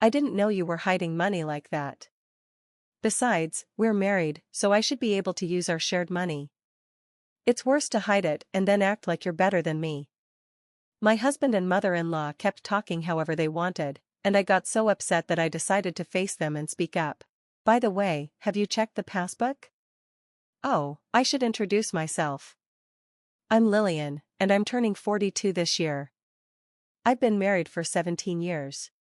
I didn't know you were hiding money like that. Besides, we're married, so I should be able to use our shared money. It's worse to hide it and then act like you're better than me. My husband and mother-in-law kept talking however they wanted, and I got so upset that I decided to face them and speak up. By the way, have you checked the passbook? Oh, I should introduce myself. I'm Lillian, and I'm turning 42 this year. I've been married for 17 years.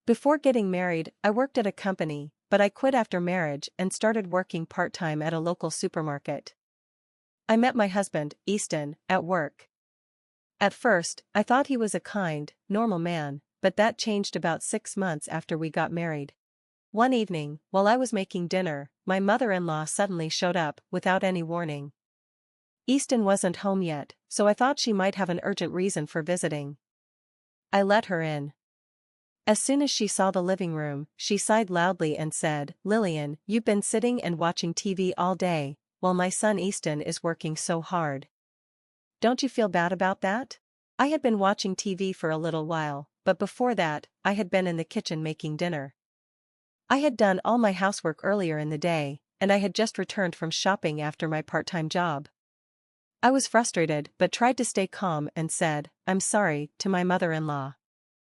Before getting married, I worked at a company, but I quit after marriage and started working part-time at a local supermarket. I met my husband, Easton, at work. At first, I thought he was a kind, normal man, but that changed about 6 months after we got married. One evening, while I was making dinner, my mother-in-law suddenly showed up without any warning. Easton wasn't home yet, so I thought she might have an urgent reason for visiting. I let her in. As soon as she saw the living room, she sighed loudly and said, "Lillian, you've been sitting and watching TV all day, while my son Easton is working so hard. Don't you feel bad about that?" I had been watching TV for a little while, but before that, I had been in the kitchen making dinner. I had done all my housework earlier in the day, and I had just returned from shopping after my part-time job. I was frustrated but tried to stay calm and said, "I'm sorry," to my mother-in-law.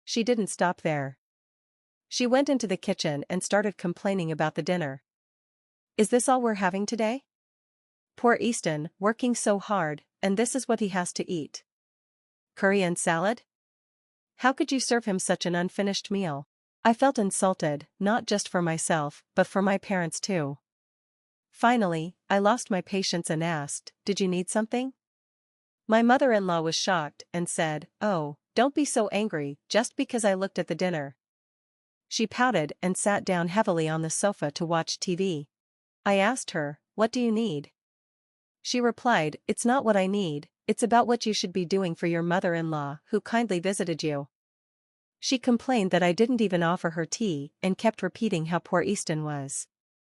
She didn't stop there. She went into the kitchen and started complaining about the dinner. "Is this all we're having today? Poor Easton, working so hard, and this is what he has to eat. Curry and salad? How could you serve him such an unfinished meal?" I felt insulted, not just for myself, but for my parents too. Finally, I lost my patience and asked, "Did you need something?" My mother-in-law was shocked and said, "Oh, don't be so angry just because I looked at the dinner." She pouted and sat down heavily on the sofa to watch TV. I asked her, "What do you need?" She replied, "It's not what I need, it's about what you should be doing for your mother-in-law who kindly visited you." She complained that I didn't even offer her tea and kept repeating how poor Easton was.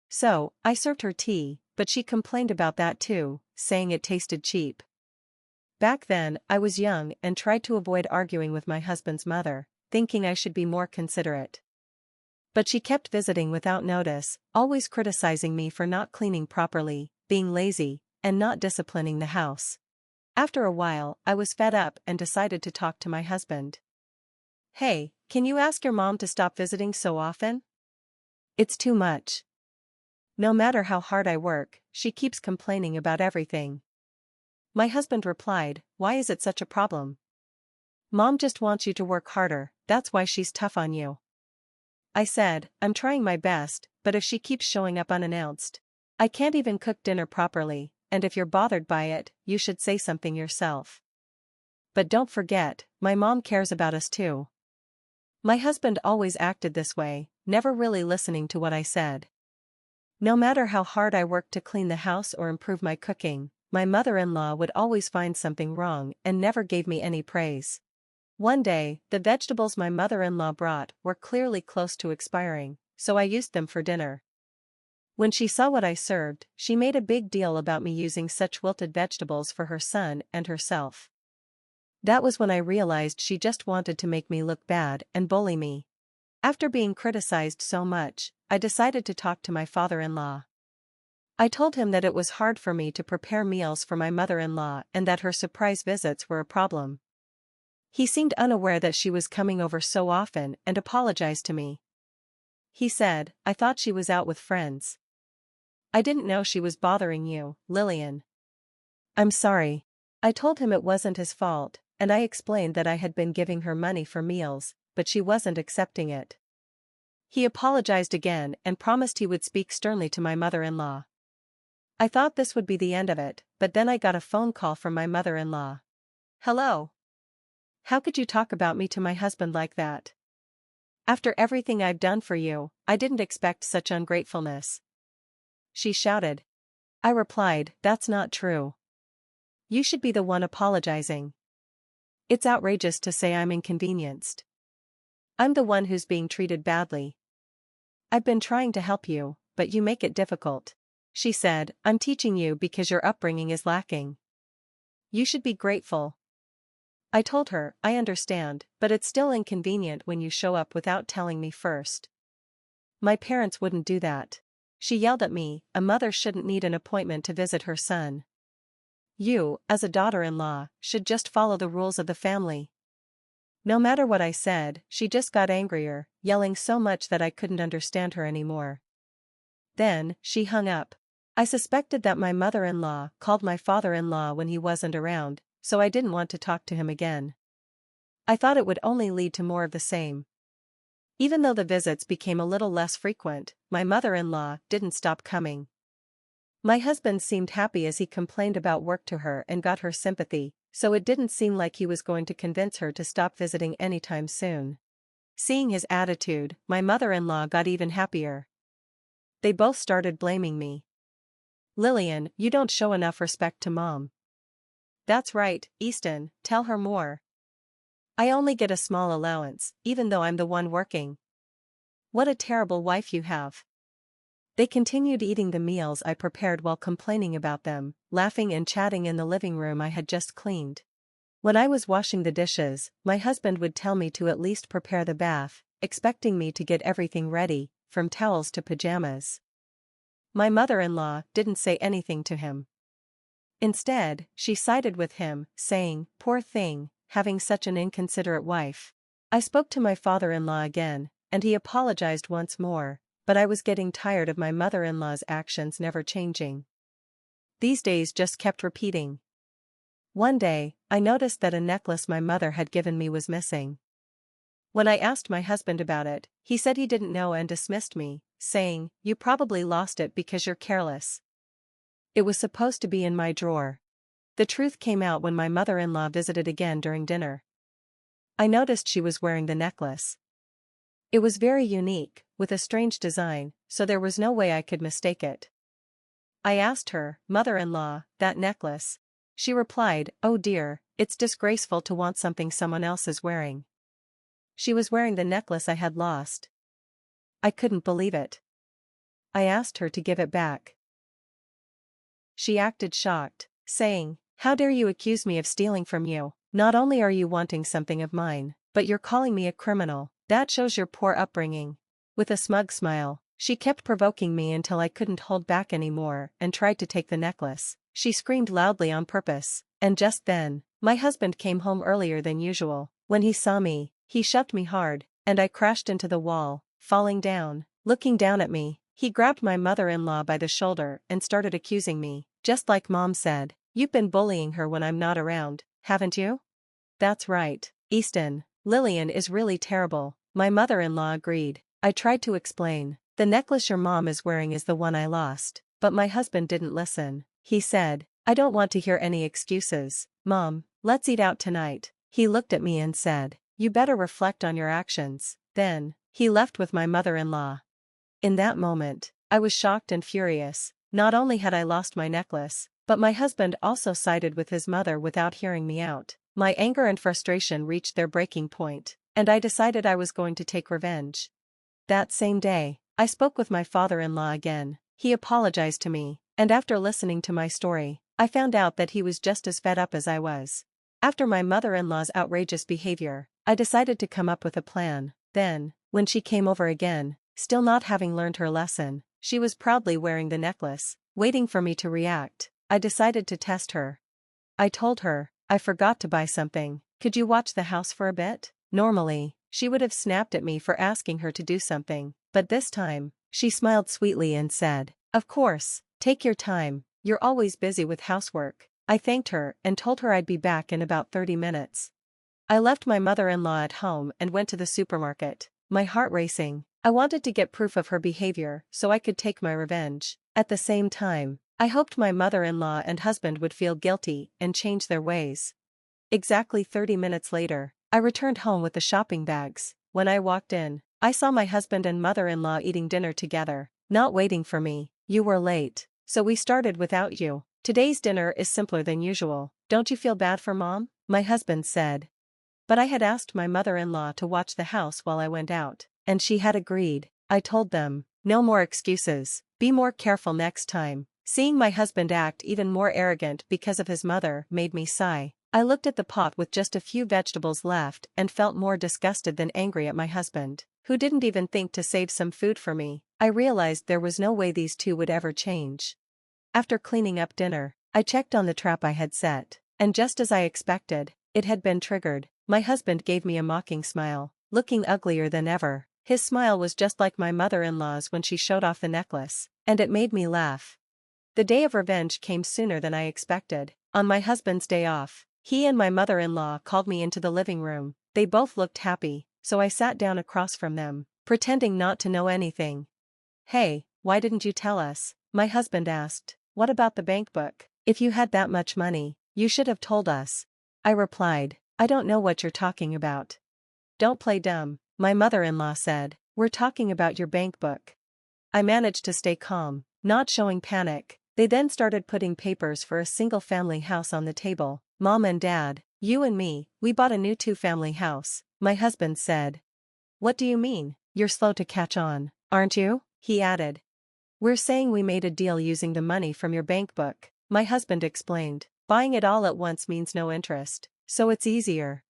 So, I served her tea, but she complained about that too, saying it tasted cheap. Back then, I was young and tried to avoid arguing with my husband's mother, thinking I should be more considerate. But she kept visiting without notice, always criticizing me for not cleaning properly, being lazy, and not disciplining the house. After a while, I was fed up and decided to talk to my husband. "Hey, can you ask your mom to stop visiting so often? It's too much. No matter how hard I work, she keeps complaining about everything." My husband replied, "Why is it such a problem? Mom just wants you to work harder, that's why she's tough on you." I said, "I'm trying my best, but if she keeps showing up unannounced, I can't even cook dinner properly, and if you're bothered by it, you should say something yourself. But don't forget, my mom cares about us too." My husband always acted this way, never really listening to what I said. No matter how hard I worked to clean the house or improve my cooking, my mother-in-law would always find something wrong and never gave me any praise. One day, the vegetables my mother-in-law brought were clearly close to expiring, so I used them for dinner. When she saw what I served, she made a big deal about me using such wilted vegetables for her son and herself. That was when I realized she just wanted to make me look bad and bully me. After being criticized so much, I decided to talk to my father-in-law. I told him that it was hard for me to prepare meals for my mother-in-law and that her surprise visits were a problem. He seemed unaware that she was coming over so often and apologized to me. He said, "I thought she was out with friends. I didn't know she was bothering you, Lillian." "I'm sorry." I told him it wasn't his fault, and I explained that I had been giving her money for meals, but she wasn't accepting it. He apologized again and promised he would speak sternly to my mother-in-law. I thought this would be the end of it, but then I got a phone call from my mother-in-law. "Hello. How could you talk about me to my husband like that? After everything I've done for you, I didn't expect such ungratefulness," she shouted. I replied, "That's not true. You should be the one apologizing. It's outrageous to say I'm inconvenienced. I'm the one who's being treated badly. I've been trying to help you, but you make it difficult." She said, "I'm teaching you because your upbringing is lacking. You should be grateful." I told her, I understand, but it's still inconvenient when you show up without telling me first. My parents wouldn't do that. She yelled at me, a mother shouldn't need an appointment to visit her son. You, as a daughter-in-law, should just follow the rules of the family. No matter what I said, she just got angrier, yelling so much that I couldn't understand her anymore. Then, she hung up. I suspected that my mother-in-law called my father-in-law when he wasn't around, so I didn't want to talk to him again. I thought it would only lead to more of the same. Even though the visits became a little less frequent, my mother-in-law didn't stop coming. My husband seemed happy as he complained about work to her and got her sympathy, so it didn't seem like he was going to convince her to stop visiting anytime soon. Seeing his attitude, my mother-in-law got even happier. They both started blaming me. Lillian, you don't show enough respect to Mom. That's right, Easton, tell her more. I only get a small allowance, even though I'm the one working. What a terrible wife you have. They continued eating the meals I prepared while complaining about them, laughing and chatting in the living room I had just cleaned. When I was washing the dishes, my husband would tell me to at least prepare the bath, expecting me to get everything ready, from towels to pajamas. My mother-in-law didn't say anything to him. Instead, she sided with him, saying, "Poor thing, having such an inconsiderate wife." I spoke to my father-in-law again, and he apologized once more, but I was getting tired of my mother-in-law's actions never changing. These days just kept repeating. One day, I noticed that a necklace my mother had given me was missing. When I asked my husband about it, he said he didn't know and dismissed me, saying, "You probably lost it because you're careless." It was supposed to be in my drawer. The truth came out when my mother-in-law visited again during dinner. I noticed she was wearing the necklace. It was very unique, with a strange design, so there was no way I could mistake it. I asked her, "Mother-in-law, that necklace?" She replied, "Oh dear, it's disgraceful to want something someone else is wearing." She was wearing the necklace I had lost. I couldn't believe it. I asked her to give it back. She acted shocked, saying, "How dare you accuse me of stealing from you? Not only are you wanting something of mine, but you're calling me a criminal. That shows your poor upbringing." With a smug smile, she kept provoking me until I couldn't hold back anymore and tried to take the necklace. She screamed loudly on purpose, and just then, my husband came home earlier than usual. When he saw me, he shoved me hard, and I crashed into the wall, falling down. Looking down at me, he grabbed my mother-in-law by the shoulder and started accusing me, just like Mom said, "You've been bullying her when I'm not around, haven't you?" "That's right, Easton. Lillian is really terrible," my mother-in-law agreed. I tried to explain, "The necklace your mom is wearing is the one I lost," but my husband didn't listen. He said, "I don't want to hear any excuses. Mom, let's eat out tonight." He looked at me and said, "You better reflect on your actions." Then, he left with my mother-in-law. In that moment, I was shocked and furious. Not only had I lost my necklace, but my husband also sided with his mother without hearing me out. My anger and frustration reached their breaking point, and I decided I was going to take revenge. That same day, I spoke with my father-in-law again. He apologized to me, and after listening to my story, I found out that he was just as fed up as I was. After my mother-in-law's outrageous behavior, I decided to come up with a plan. Then, when she came over again, still not having learned her lesson, she was proudly wearing the necklace, waiting for me to react. I decided to test her. I told her, "I forgot to buy something. Could you watch the house for a bit?" Normally, she would have snapped at me for asking her to do something, but this time, she smiled sweetly and said, "Of course, take your time, you're always busy with housework." I thanked her and told her I'd be back in about 30 minutes. I left my mother-in-law at home and went to the supermarket, my heart racing. I wanted to get proof of her behavior so I could take my revenge. At the same time, I hoped my mother-in-law and husband would feel guilty and change their ways. Exactly 30 minutes later, I returned home with the shopping bags. When I walked in, I saw my husband and mother-in-law eating dinner together, not waiting for me. "You were late, so we started without you. Today's dinner is simpler than usual. Don't you feel bad for Mom?" my husband said. But I had asked my mother-in-law to watch the house while I went out, and she had agreed. I told them, "No more excuses, be more careful next time." Seeing my husband act even more arrogant because of his mother made me sigh. I looked at the pot with just a few vegetables left and felt more disgusted than angry at my husband, who didn't even think to save some food for me. I realized there was no way these two would ever change. After cleaning up dinner, I checked on the trap I had set, and just as I expected, it had been triggered. My husband gave me a mocking smile, looking uglier than ever. His smile was just like my mother-in-law's when she showed off the necklace, and it made me laugh. The day of revenge came sooner than I expected. On my husband's day off, he and my mother-in-law called me into the living room. They both looked happy, so I sat down across from them, pretending not to know anything. "Hey, why didn't you tell us?" my husband asked. "What about the bank book? If you had that much money, you should have told us." I replied, "I don't know what you're talking about." "Don't play dumb," my mother-in-law said. "We're talking about your bank book." I managed to stay calm, not showing panic. They then started putting papers for a single-family house on the table. "Mom and Dad, you and me, we bought a new two-family house," my husband said. "What do you mean? You're slow to catch on, aren't you?" he added. "We're saying we made a deal using the money from your bank book," my husband explained. "Buying it all at once means no interest, so it's easier."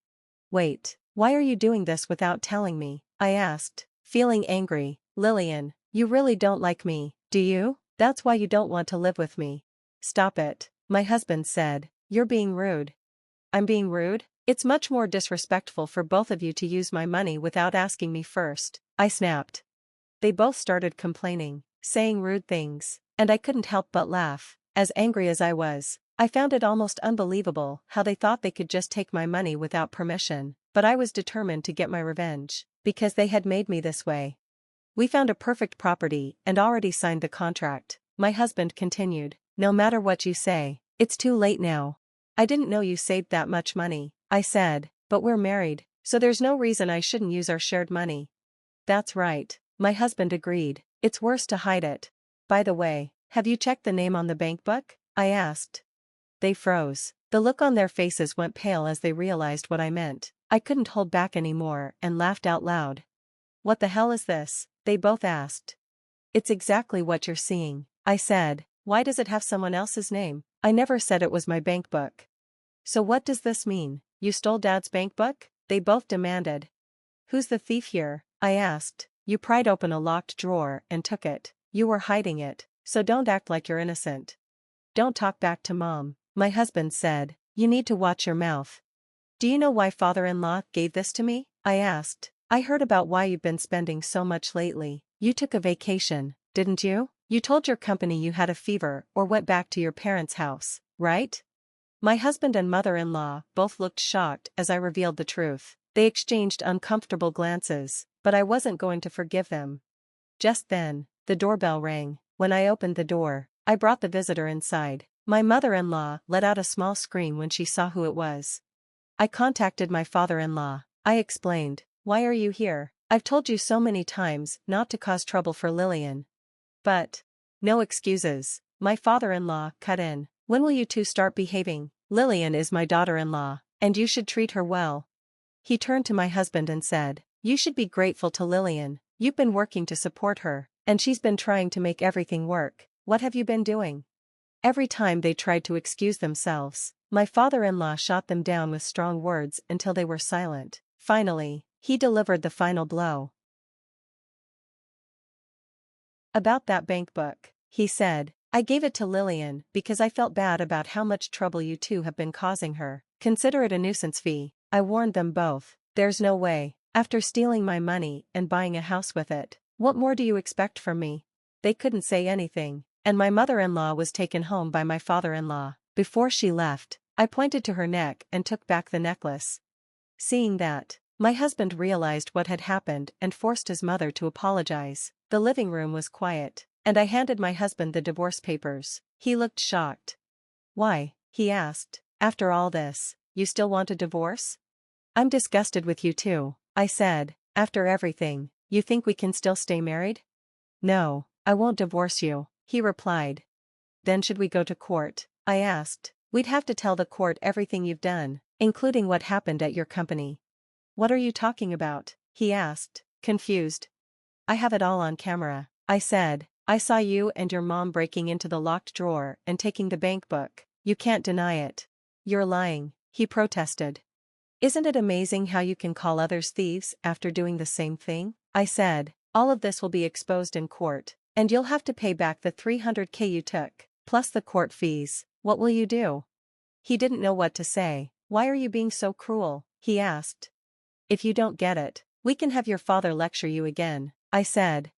"Wait, why are you doing this without telling me?" I asked, feeling angry. "Lillian, you really don't like me, do you? That's why you don't want to live with me." "Stop it," my husband said. "You're being rude." "I'm being rude? It's much more disrespectful for both of you to use my money without asking me first," I snapped. They both started complaining, saying rude things, and I couldn't help but laugh. As angry as I was, I found it almost unbelievable how they thought they could just take my money without permission, but I was determined to get my revenge, because they had made me this way. "We found a perfect property and already signed the contract," my husband continued. "No matter what you say, it's too late now." "I didn't know you saved that much money," I said, "but we're married, so there's no reason I shouldn't use our shared money." "That's right," my husband agreed. "It's worse to hide it." "By the way, have you checked the name on the bank book?" I asked. They froze. The look on their faces went pale as they realized what I meant. I couldn't hold back anymore and laughed out loud. "What the hell is this?" they both asked. "It's exactly what you're seeing," I said. "Why does it have someone else's name? I never said it was my bank book." "So what does this mean? You stole Dad's bank book?" they both demanded. "Who's the thief here?" I asked. "You pried open a locked drawer and took it. You were hiding it, so don't act like you're innocent." "Don't talk back to Mom," my husband said. "You need to watch your mouth." "Do you know why father-in-law gave this to me?" I asked. "I heard about why you've been spending so much lately. You took a vacation, didn't you? You told your company you had a fever or went back to your parents' house, right?" My husband and mother-in-law both looked shocked as I revealed the truth. They exchanged uncomfortable glances, but I wasn't going to forgive them. Just then, the doorbell rang. When I opened the door, I brought the visitor inside. My mother-in-law let out a small scream when she saw who it was. "I contacted my father-in-law," I explained. "Why are you here? I've told you so many times not to cause trouble for Lillian." "But..." "No excuses," my father-in-law cut in. "When will you two start behaving? Lillian is my daughter-in-law, and you should treat her well." He turned to my husband and said, "You should be grateful to Lillian. You've been working to support her, and she's been trying to make everything work. What have you been doing?" Every time they tried to excuse themselves, my father-in-law shot them down with strong words until they were silent. Finally, he delivered the final blow. "About that bank book," he said. "I gave it to Lillian because I felt bad about how much trouble you two have been causing her. Consider it a nuisance fee." I warned them both. "There's no way. After stealing my money and buying a house with it, what more do you expect from me?" They couldn't say anything, and my mother-in-law was taken home by my father-in-law. Before she left, I pointed to her neck and took back the necklace. Seeing that, my husband realized what had happened and forced his mother to apologize. The living room was quiet, and I handed my husband the divorce papers. He looked shocked. "Why?" he asked. "After all this, you still want a divorce?" "I'm disgusted with you too," I said. "After everything, you think we can still stay married?" "No, I won't divorce you," he replied. "Then should we go to court?" I asked. "We'd have to tell the court everything you've done, including what happened at your company." "What are you talking about?" he asked, confused. "I have it all on camera," I said. "I saw you and your mom breaking into the locked drawer and taking the bank book. You can't deny it." "You're lying," he protested. Isn't it amazing how you can call others thieves after doing the same thing? I said, all of this will be exposed in court, and you'll have to pay back the 300K you took, plus the court fees. What will you do? He didn't know what to say. Why are you being so cruel? He asked. If you don't get it, we can have your father lecture you again, I said.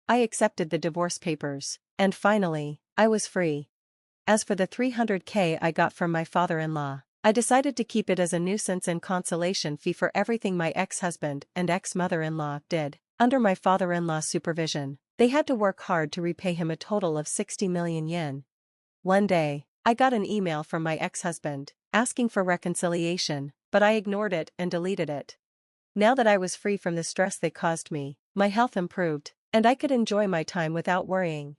I accepted the divorce papers, and finally, I was free. As for the 300K I got from my father-in-law, I decided to keep it as a nuisance and consolation fee for everything my ex-husband and ex-mother-in-law did. Under my father-in-law's supervision, they had to work hard to repay him a total of 60 million yen. One day, I got an email from my ex-husband, asking for reconciliation, but I ignored it and deleted it. Now that I was free from the stress they caused me, my health improved, and I could enjoy my time without worrying.